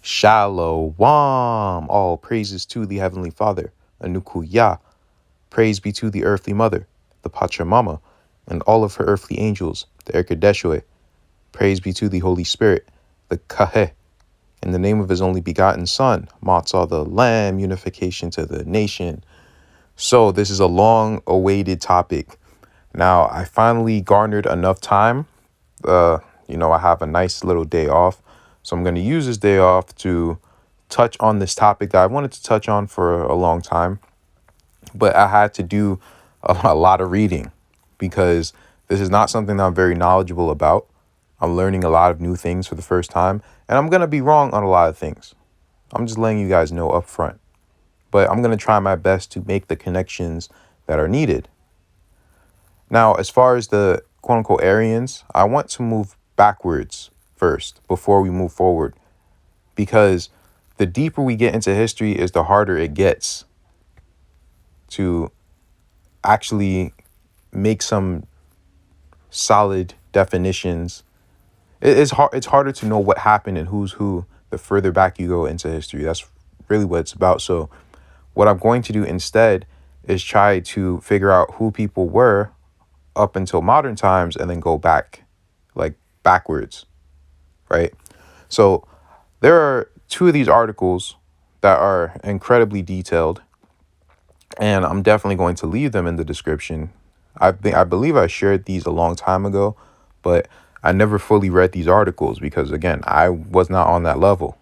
Shalom. All praises to the Heavenly Father. Anguilla. Praise be to the earthly mother, the Pachamama, and all of her earthly angels, the Erkadeshue. Praise be to the Holy Spirit, the Kaheh. In the name of his only begotten Son, Motsah the Lamb, unification to the nation. So this is a long-awaited topic. Now, I finally garnered enough time. I have a nice little day off. So I'm going to use this day off to touch on this topic that I wanted to touch on for a long time. But I had to do a lot of reading because this is not something that I'm very knowledgeable about. I'm learning a lot of new things for the first time. And I'm going to be wrong on a lot of things. I'm just letting you guys know up front. But I'm going to try my best to make the connections that are needed. Now, as far as the quote-unquote Aryans, I want to move backwards first before we move forward, because the deeper we get into history is the harder it gets to actually make some solid definitions. It's harder to know what happened and who's who the further back you go into history. That's really what it's about. So what I'm going to do instead is try to figure out who people were up until modern times and then go back, like backwards, right? So there are two of these articles that are incredibly detailed, and I'm definitely going to leave them in the description. I believe I shared these a long time ago, but I never fully read these articles because, again, I was not on that level,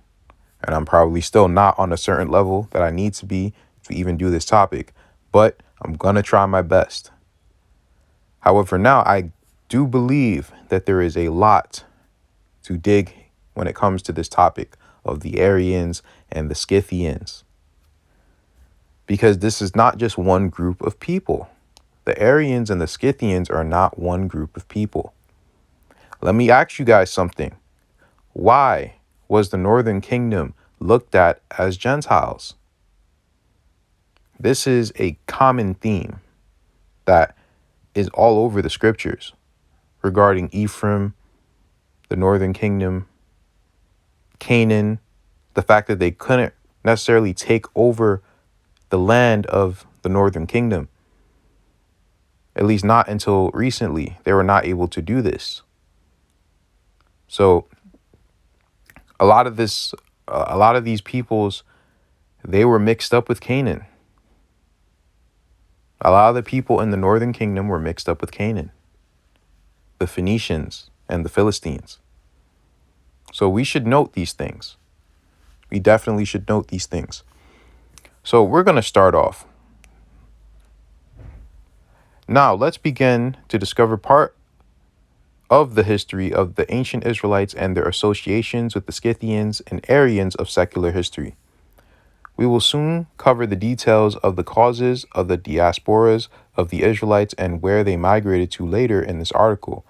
and I'm probably still not on a certain level that I need to be to even do this topic, but I'm gonna try my best. However, now I do believe that there is a lot to dig when it comes to this topic of the Aryans and the Scythians, because this is not just one group of people. The Aryans and the Scythians are not one group of people. Let me ask you guys something. Why was the Northern Kingdom looked at as Gentiles? This is a common theme that is all over the scriptures regarding Ephraim, the Northern Kingdom, Canaan, the fact that they couldn't necessarily take over the land of the Northern Kingdom. At least not until recently. They were not able to do this. So a lot of these peoples, they were mixed up with Canaan. A lot of the people in the Northern Kingdom were mixed up with Canaan, the Phoenicians and the Philistines. So we should note these things. We definitely should note these things. So we're going to start off. Now let's begin to discover part of the history of the ancient Israelites and their associations with the Scythians and Aryans of secular history. We will soon cover the details of the causes of the diasporas of the Israelites and where they migrated to later in this article,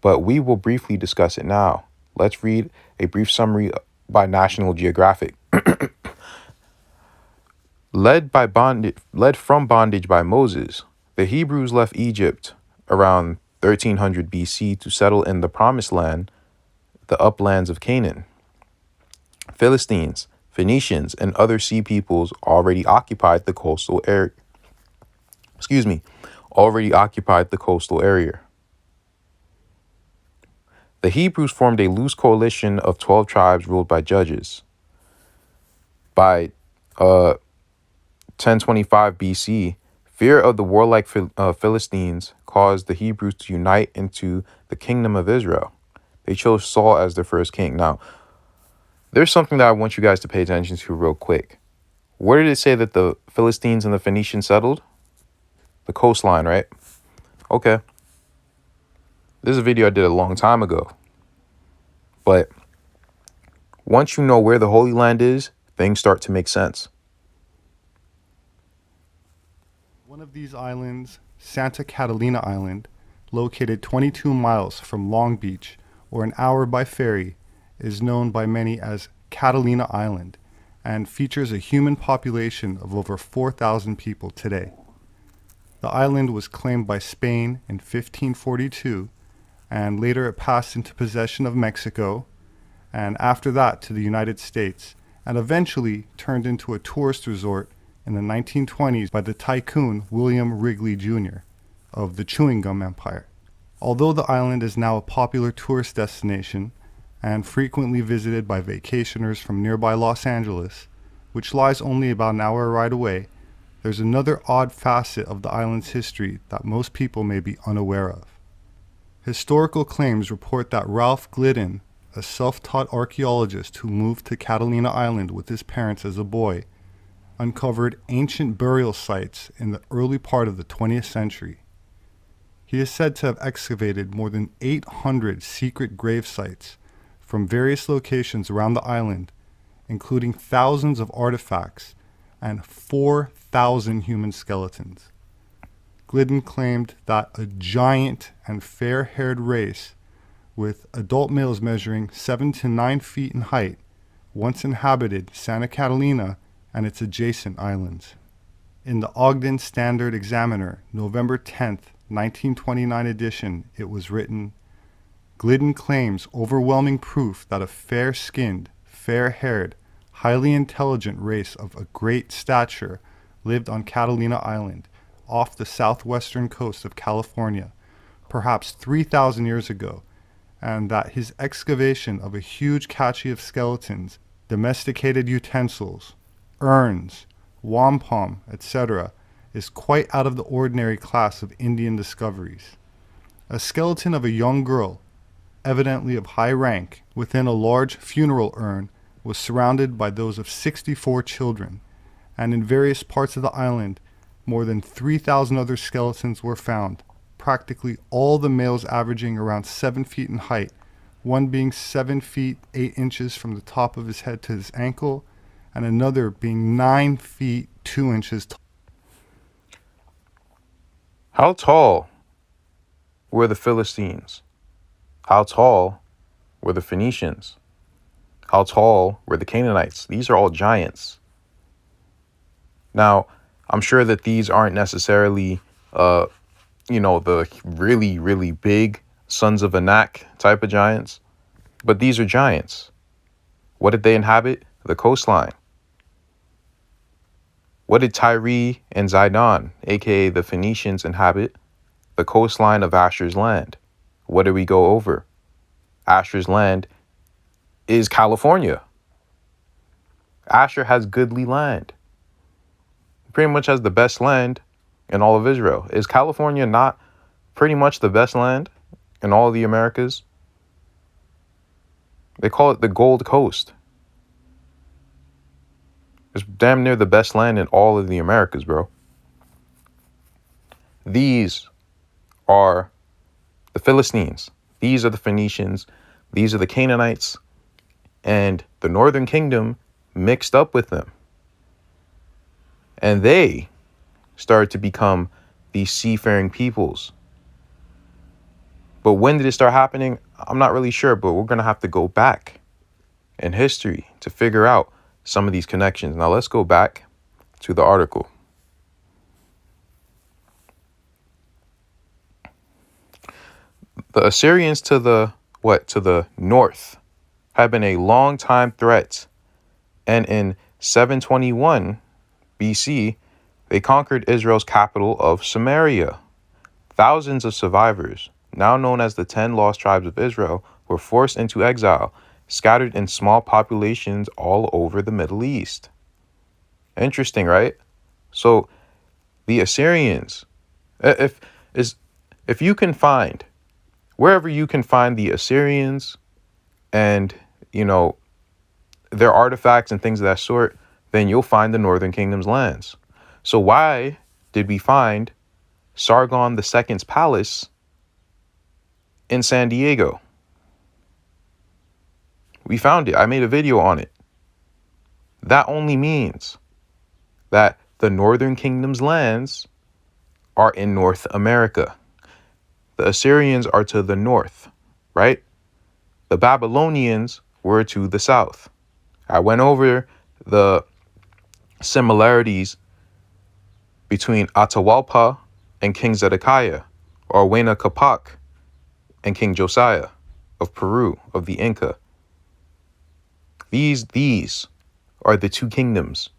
but we will briefly discuss it now. Let's read a brief summary by National Geographic. Led from bondage by Moses, the Hebrews left Egypt around 1300 BC to settle in the Promised Land, the uplands of Canaan. Philistines, Phoenicians, and other sea peoples already occupied the coastal area. The Hebrews formed a loose coalition of 12 tribes ruled by judges. By 1025 BC, fear of the warlike Philistines caused the Hebrews to unite into the kingdom of Israel. They chose Saul as their first king. Now, there's something that I want you guys to pay attention to real quick. Where did it say that the Philistines and the Phoenicians settled? The coastline, right? Okay. This is a video I did a long time ago. But once you know where the Holy Land is, things start to make sense. One of these islands, Santa Catalina Island, located 22 miles from Long Beach, or an hour by ferry, is known by many as Catalina Island and features a human population of over 4,000 people today. The island was claimed by Spain in 1542, and later it passed into possession of Mexico, and after that to the United States, and eventually turned into a tourist resort in the 1920s by the tycoon William Wrigley Jr. of the chewing gum empire. Although the island is now a popular tourist destination and frequently visited by vacationers from nearby Los Angeles, which lies only about an hour ride away, there's another odd facet of the island's history that most people may be unaware of. Historical claims report that Ralph Glidden, a self-taught archaeologist who moved to Catalina Island with his parents as a boy, uncovered ancient burial sites in the early part of the 20th century. He is said to have excavated more than 800 secret grave sites from various locations around the island, including thousands of artifacts and 4,000 human skeletons. Glidden claimed that a giant and fair-haired race with adult males measuring 7 to 9 feet in height once inhabited Santa Catalina and its adjacent islands. In the Ogden Standard Examiner, November 10th, 1929 edition, it was written, Glidden claims overwhelming proof that a fair-skinned, fair-haired, highly intelligent race of a great stature lived on Catalina Island, off the southwestern coast of California, perhaps 3,000 years ago, and that his excavation of a huge cache of skeletons, domesticated utensils, urns, wampum, etc., is quite out of the ordinary class of Indian discoveries. A skeleton of a young girl, evidently of high rank, within a large funeral urn, was surrounded by those of 64 children, and in various parts of the island, more than 3,000 other skeletons were found, practically all the males averaging around 7 feet in height, one being 7 feet 8 inches from the top of his head to his ankle, and another being 9 feet 2 inches tall. How tall were the Philistines? How tall were the Phoenicians? How tall were the Canaanites? These are all giants. Now, I'm sure that these aren't necessarily, the really, really big sons of Anak type of giants, but these are giants. What did they inhabit? The coastline. What did Tyre and Zidon, aka the Phoenicians, inhabit? The coastline of Asher's land. What did we go over? Asher's land is California. Asher has goodly land. Pretty much has the best land in all of Israel. Is California not pretty much the best land in all of the Americas? They call it the Gold Coast. It's damn near the best land in all of the Americas, bro. These are the Philistines. These are the Phoenicians. These are the Canaanites. And the Northern Kingdom mixed up with them. And they started to become these seafaring peoples. But when did it start happening? I'm not really sure, but we're going to have to go back in history to figure out some of these connections. Now let's go back to the article. The Assyrians to the north had been a long time threat, and in 721 BC, they conquered Israel's capital of Samaria. Thousands of survivors, now known as the 10 lost tribes of Israel, were forced into exile, scattered in small populations all over the Middle East. Interesting, right? So the Assyrians, if you can find, wherever you can find the Assyrians and, their artifacts and things of that sort, then you'll find the Northern Kingdom's lands. So why did we find Sargon II's palace in San Diego? We found it. I made a video on it. That only means that the Northern Kingdom's lands are in North America. The Assyrians are to the north, right? The Babylonians were to the south. I went over the similarities between Atahualpa and King Zedekiah, or Huayna Capac and King Josiah of Peru, of the Inca. These are the two kingdoms.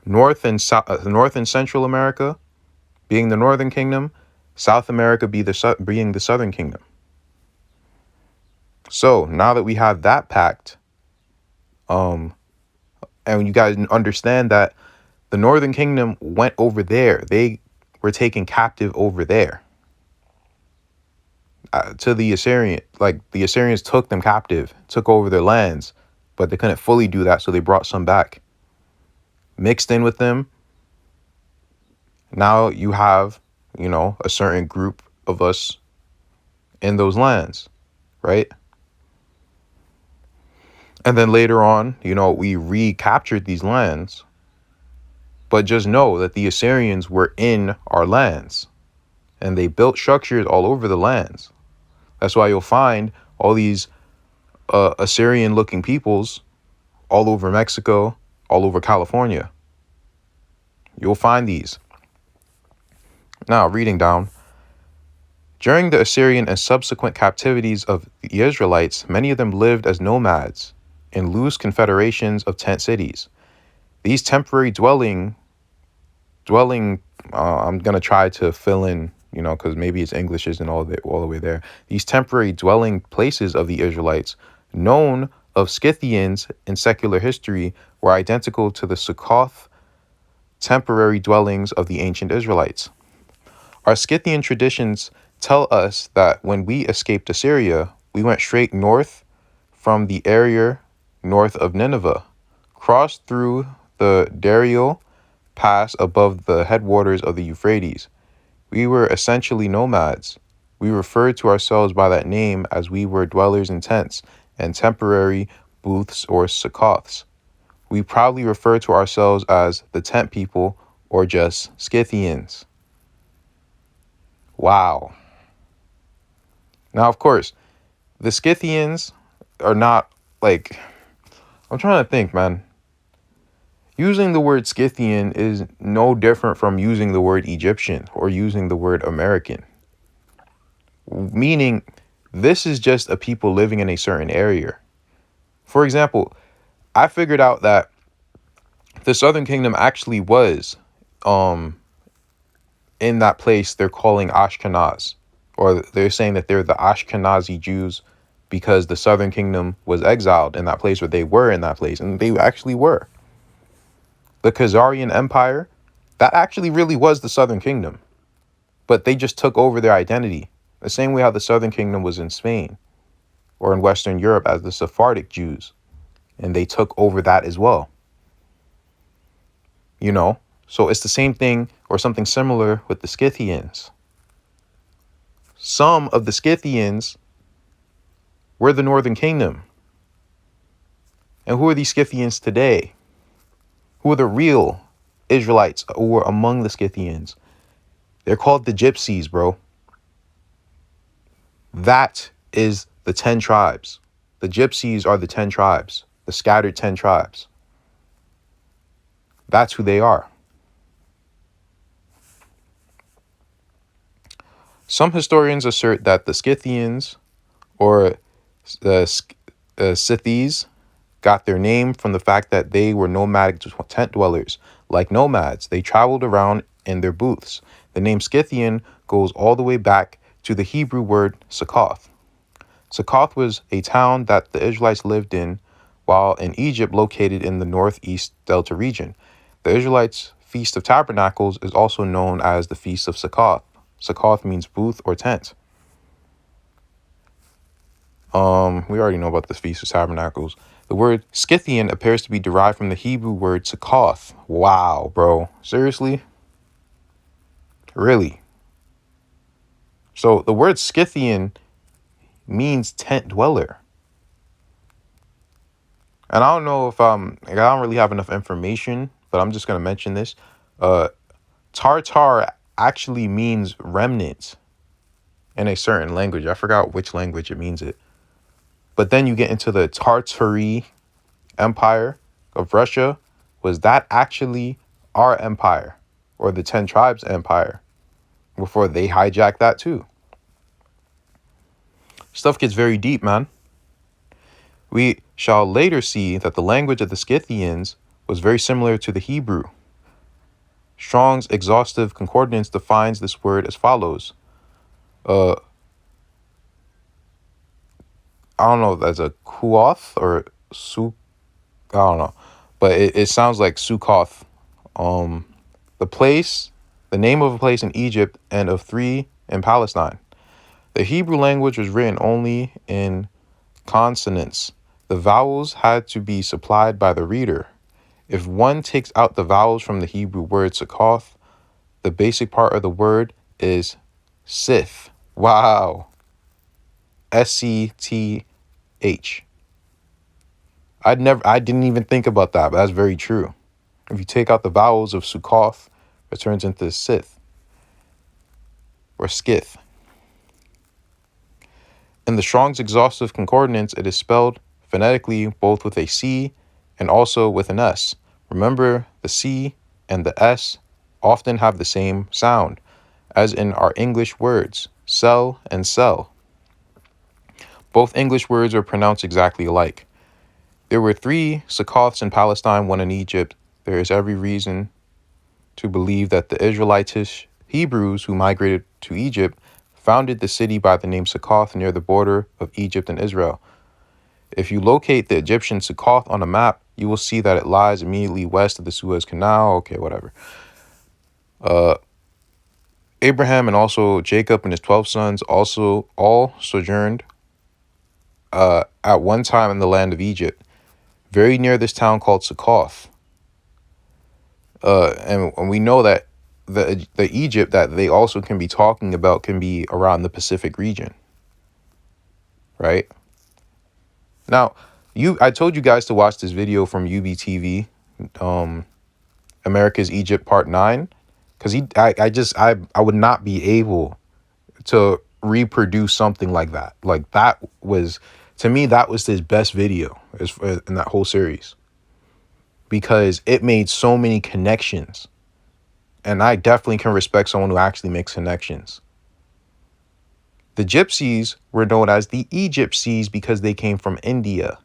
North and Central America being the northern kingdom, South America being the southern kingdom. So now that we have that pact, and you guys understand that the northern kingdom went over there, they were taken captive over there to the Assyrian. Like the Assyrians took them captive, took over their lands, but they couldn't fully do that, so they brought some back, mixed in with them. Now you have, a certain group of us in those lands, right? And then later on, we recaptured these lands. But just know that the Assyrians were in our lands and they built structures all over the lands. That's why you'll find all these Assyrian looking peoples all over Mexico, all over California. You'll find these. Now, reading down. During the Assyrian and subsequent captivities of the Israelites, many of them lived as nomads in loose confederations of tent cities. These temporary dwelling, I'm going to try to fill in, because maybe its English isn't all the way there. These temporary dwelling places of the Israelites, known of Scythians in secular history, were identical to the Sukkoth temporary dwellings of the ancient Israelites. Our Scythian traditions tell us that when we escaped Assyria, we went straight north from the area north of Nineveh, crossed through the Dario Pass above the headwaters of the Euphrates. We were essentially nomads. We referred to ourselves by that name as we were dwellers in tents and temporary booths or Sukkoths. We proudly refer to ourselves as the tent people or just Scythians. Wow. Now, of course, the Scythians are not I'm trying to think, man. Using the word Scythian is no different from using the word Egyptian or using the word American. Meaning, this is just a people living in a certain area. For example, I figured out that the Southern Kingdom actually was in that place they're calling Ashkenaz. Or they're saying that they're the Ashkenazi Jews because the Southern Kingdom was exiled in that place, or they were in that place. And they actually were. The Khazarian Empire, that actually really was the Southern Kingdom. But they just took over their identity. The same way how the Southern Kingdom was in Spain or in Western Europe as the Sephardic Jews. And they took over that as well. So it's the same thing or something similar with the Scythians. Some of the Scythians were the Northern Kingdom. And who are these Scythians today? Who are the real Israelites who were among the Scythians? They're called the Gypsies, bro. That is the 10 tribes. The Gypsies are the 10 tribes, the scattered 10 tribes. That's who they are. Some historians assert that the Scythians or the Scythies got their name from the fact that they were nomadic tent dwellers. Like nomads, they traveled around in their booths. The name Scythian goes all the way back to the Hebrew word Sukkoth. Sukkoth was a town that the Israelites lived in while in Egypt, located in the northeast Delta region. The Israelites' Feast of Tabernacles is also known as the Feast of Sukkoth. Sukkoth means booth or tent. We already know about the Feast of Tabernacles. The word Scythian appears to be derived from the Hebrew word Sukkoth. Wow, bro. Seriously? Really? So the word Scythian means tent dweller. And I don't know if I don't really have enough information, but I'm just going to mention this. Tartar actually means remnant in a certain language. I forgot which language it means it. But then you get into the Tartary Empire of Russia. Was that actually our empire or the 10 tribes empire before they hijacked that too? Stuff gets very deep, man. We shall later see that the language of the Scythians was very similar to the Hebrew. Strong's exhaustive concordance defines this word as follows. I don't know if that's a kuoth or su. I don't know, but it sounds like Succoth. The name of a place in Egypt and of 3 in Palestine. The Hebrew language was written only in consonants. The vowels had to be supplied by the reader. If one takes out the vowels from the Hebrew word Succoth, the basic part of the word is Sith. Wow. SCTH. I didn't even think about that, but that's very true. If you take out the vowels of Sukkoth, it turns into Sith or Skith. In the Strong's Exhaustive Concordance, it is spelled phonetically both with a C and also with an S. Remember, the C and the S often have the same sound, as in our English words, cell and cell. Both English words are pronounced exactly alike. There were 3 Sukkoths in Palestine, 1 in Egypt. There is every reason to believe that the Israelitish Hebrews who migrated to Egypt founded the city by the name Sukkoth near the border of Egypt and Israel. If you locate the Egyptian Sukkoth on a map, you will see that it lies immediately west of the Suez Canal. Okay, whatever. Abraham and also Jacob and his 12 sons also all sojourned at one time in the land of Egypt, very near this town called Sukkoth. And we know that the Egypt that they also can be talking about can be around the Pacific region, right? Now, I told you guys to watch this video from UBTV, America's Egypt Part 9, because I would not be able to reproduce something like that. Like that was, to me, that was his best video in that whole series, because it made so many connections. And I definitely can respect someone who actually makes connections. The Gypsies were known as the Egyptsies because they came from India.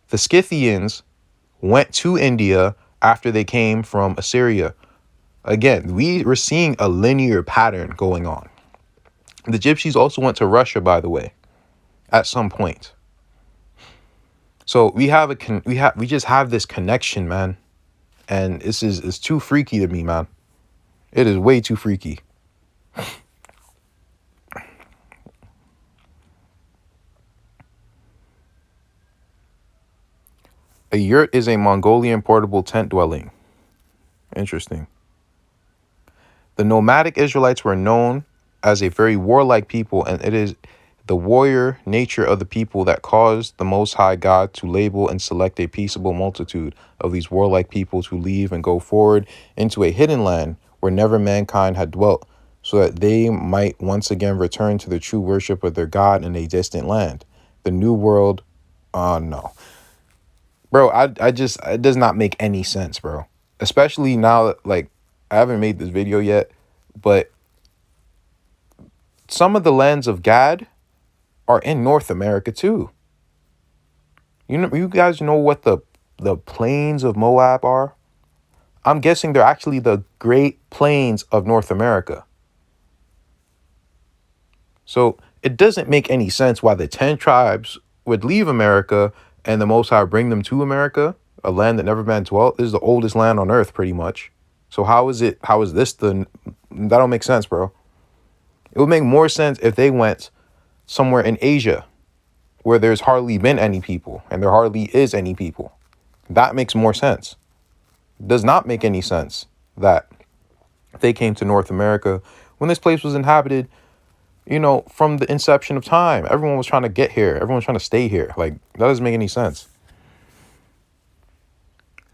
The Scythians went to India after they came from Assyria. Again, we were seeing a linear pattern going on. The Gypsies also went to Russia, by the way, at some point. So we just have this connection, man. And it's too freaky to me, man. It is way too freaky. A yurt is a Mongolian portable tent dwelling. Interesting. The nomadic Israelites were known as a very warlike people, and it is the warrior nature of the people that caused the Most High God to label and select a peaceable multitude of these warlike people to leave and go forward into a hidden land where never mankind had dwelt, so that they might once again return to the true worship of their God in a distant land. The New World, no. Bro, it does not make any sense, bro. Especially now that, like, I haven't made this video yet, but some of the lands of Gad are in North America too. You guys know what the plains of Moab are? I'm guessing they're actually the Great Plains of North America. So it doesn't make any sense why the 10 tribes would leave America and the Most High bring them to America, a land that never man dwelt. This is the oldest land on earth, pretty much. So how is this that don't make sense, bro? It would make more sense if they went somewhere in Asia where there's hardly been any people and there hardly is any people. That makes more sense. It does not make any sense that they came to North America when this place was inhabited, from the inception of time. Everyone was trying to get here. Everyone was trying to stay here. Like, that doesn't make any sense.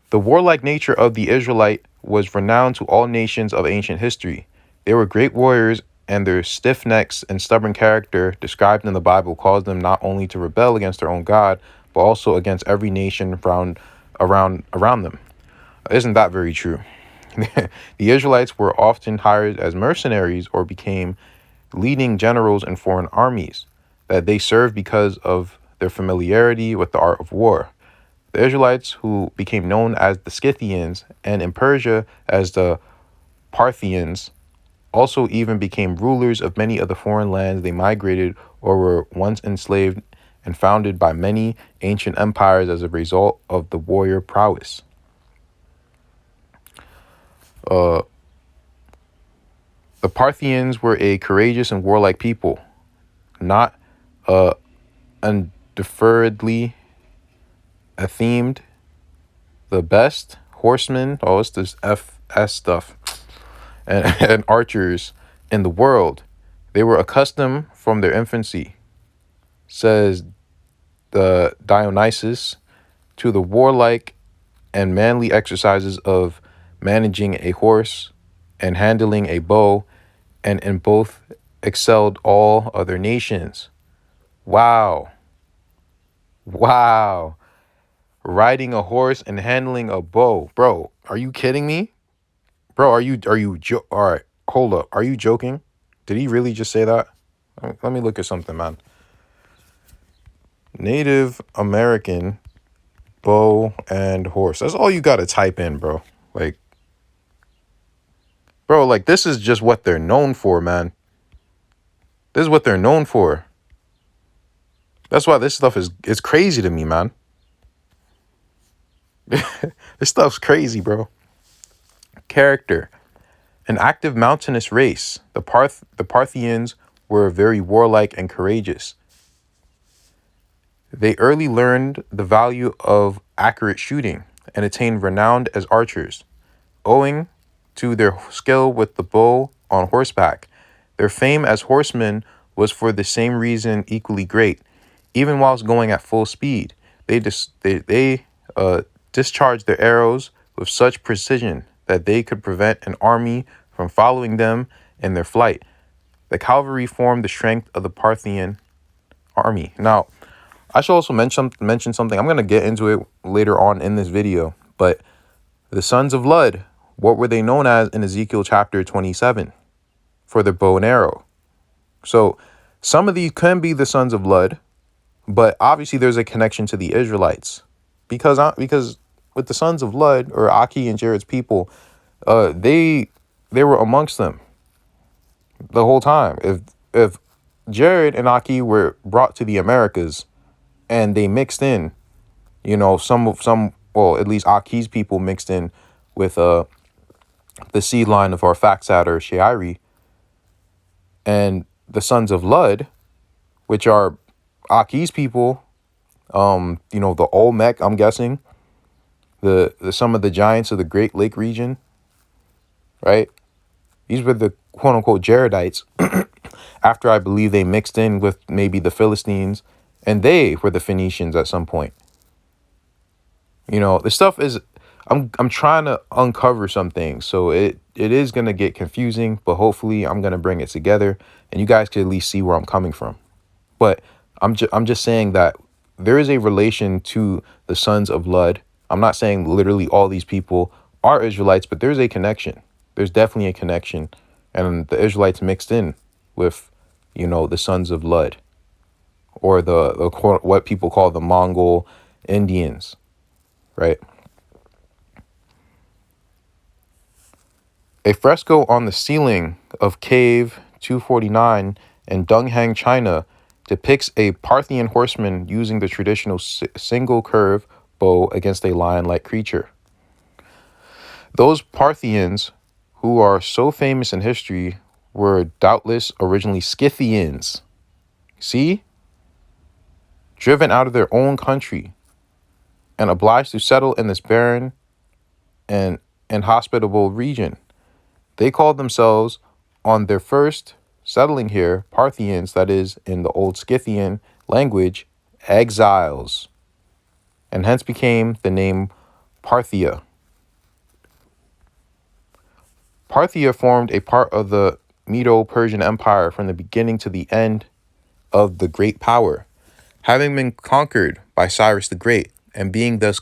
The warlike nature of the Israelite was renowned to all nations of ancient history. They were great warriors, and their stiff necks and stubborn character described in the Bible caused them not only to rebel against their own God, but also against every nation around them. Isn't that very true? The Israelites were often hired as mercenaries or became leading generals in foreign armies that they served because of their familiarity with the art of war. The Israelites, who became known as the Scythians and in Persia as the Parthians, also even became rulers of many of the foreign lands they migrated or were once enslaved and founded by many ancient empires as a result of the warrior prowess. The Parthians were a courageous and warlike people, not undeferredly themed the best horsemen. Oh, it's this FS stuff. And archers in the world. They were accustomed from their infancy, says the Dionysus, to the warlike and manly exercises of managing a horse and handling a bow, and in both excelled all other nations. Wow. Wow. Riding a horse and handling a bow. Bro, are you kidding me? Bro, all right, hold up. Are you joking? Did he really just say that? Let me look at something, man. Native American bow and horse. That's all you got to type in, bro. Like, bro, like this is just what they're known for, man. This is what they're known for. That's why this stuff is crazy to me, man. This stuff's crazy, bro. Character. An active mountainous race, the Parthians were very warlike and courageous. They early learned the value of accurate shooting and attained renown as archers. Owing to their skill with the bow on horseback, their fame as horsemen was for the same reason equally great. Even whilst going at full speed, they discharged their arrows with such precision that they could prevent an army from following them in their flight. The cavalry formed the strength of the Parthian army. Now, I should also mention something. I'm going to get into it later on in this video. But the sons of Lud, what were they known as in Ezekiel chapter 27? For their bow and arrow. So some of these can be the sons of Lud, but obviously there's a connection to the Israelites. Because with the sons of Lud, or Aki and Jared's people, they were amongst them the whole time. If Jared and Aki were brought to the Americas and they mixed in, well, at least Aki's people mixed in with the seed line of Arphaxad or Shairi, and the sons of Lud, which are Aki's people, the Olmec, I'm guessing, the some of the giants of the Great Lake region, right? These were the quote unquote Jaredites. After I believe they mixed in with maybe the Philistines, and they were the Phoenicians at some point. This stuff is, I'm trying to uncover some things, so it is gonna get confusing, but hopefully I'm gonna bring it together, and you guys can at least see where I'm coming from. But I'm just saying that there is a relation to the sons of Lud. I'm not saying literally all these people are Israelites, but there's a connection. There's definitely a connection, and the Israelites mixed in with, the sons of Lud, or the what people call the Mongol Indians, right? A fresco on the ceiling of Cave 249 in Dunhang, China, depicts a Parthian horseman using the traditional single curve bow against a lion-like creature. Those Parthians, who are so famous in history, were doubtless originally Scythians. See? Driven out of their own country and obliged to settle in this barren and inhospitable region. They called themselves, on their first settling here, Parthians, that is, in the old Scythian language, exiles, and hence became the name Parthia. Parthia formed a part of the Medo-Persian Empire from the beginning to the end of the great power, having been conquered by Cyrus the Great and being thus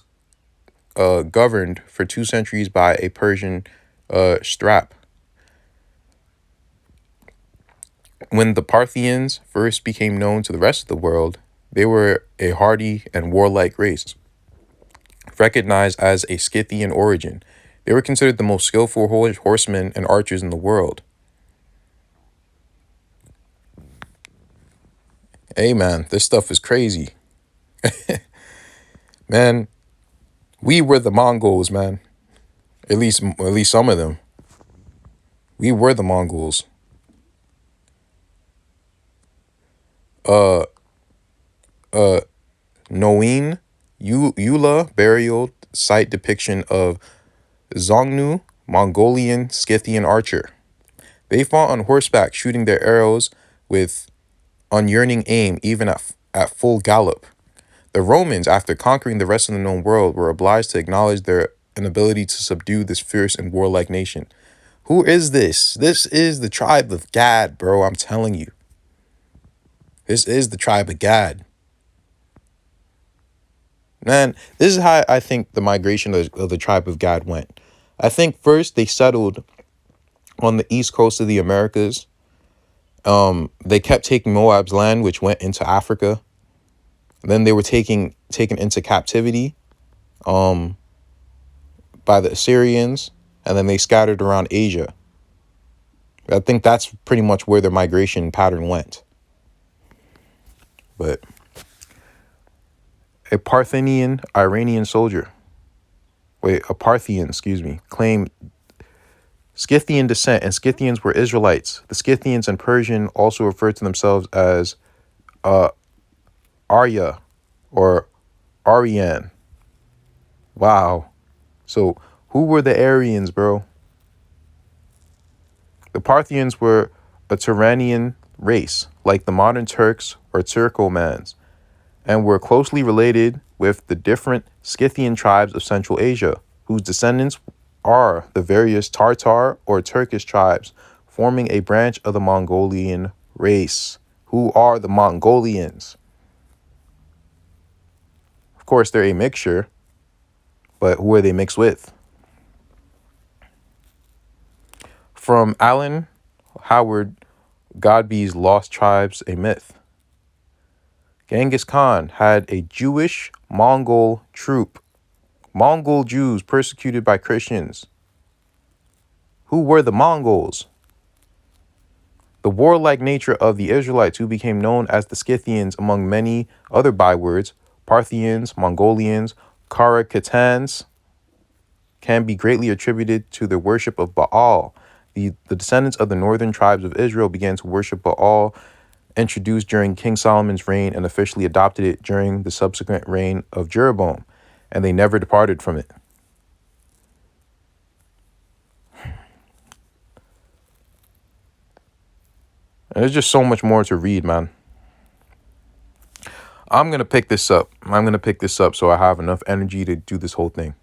governed for 2 centuries by a Persian strap. When the Parthians first became known to the rest of the world, They were a hardy and warlike race, recognized as a Scythian origin. They were considered the most skillful horsemen and archers in the world. Hey man, this stuff is crazy. Man, we were the Mongols, man. At least some of them. We were the Mongols. Noin Eula burial site depiction of Zongnu, Mongolian Scythian archer. They fought on horseback, shooting their arrows with unyearning aim, even at full gallop. The Romans, after conquering the rest of the known world, were obliged to acknowledge their inability to subdue this fierce and warlike nation. Who is this? This is the tribe of Gad, bro. I'm telling you. This is the tribe of Gad. Man, this is how I think the migration of the tribe of Gad went. I think first they settled on the east coast of the Americas. They kept taking Moab's land, which went into Africa. Then they were taken into captivity by the Assyrians, and then they scattered around Asia. I think that's pretty much where their migration pattern went. But a Parthian, claimed Scythian descent, and Scythians were Israelites. The Scythians in Persian also referred to themselves as Arya or Aryan. Wow. So who were the Aryans, bro? The Parthians were a Turanian race, like the modern Turks or Turkomans, and were closely related with the different Scythian tribes of Central Asia, whose descendants are the various Tartar or Turkish tribes, forming a branch of the Mongolian race. Who are the Mongolians? Of course, they're a mixture, but who are they mixed with? From Alan Howard Godbee's Lost Tribes, a Myth. Genghis Khan had a Jewish Mongol troop. Mongol Jews persecuted by Christians. Who were the Mongols? The warlike nature of the Israelites, who became known as the Scythians among many other bywords, Parthians, Mongolians, Karakatans, can be greatly attributed to their worship of Baal. The descendants of the northern tribes of Israel began to worship Baal, introduced during King Solomon's reign, and officially adopted it during the subsequent reign of Jeroboam, and they never departed from it. And there's just so much more to read, man. I'm going to pick this up. So I have enough energy to do this whole thing.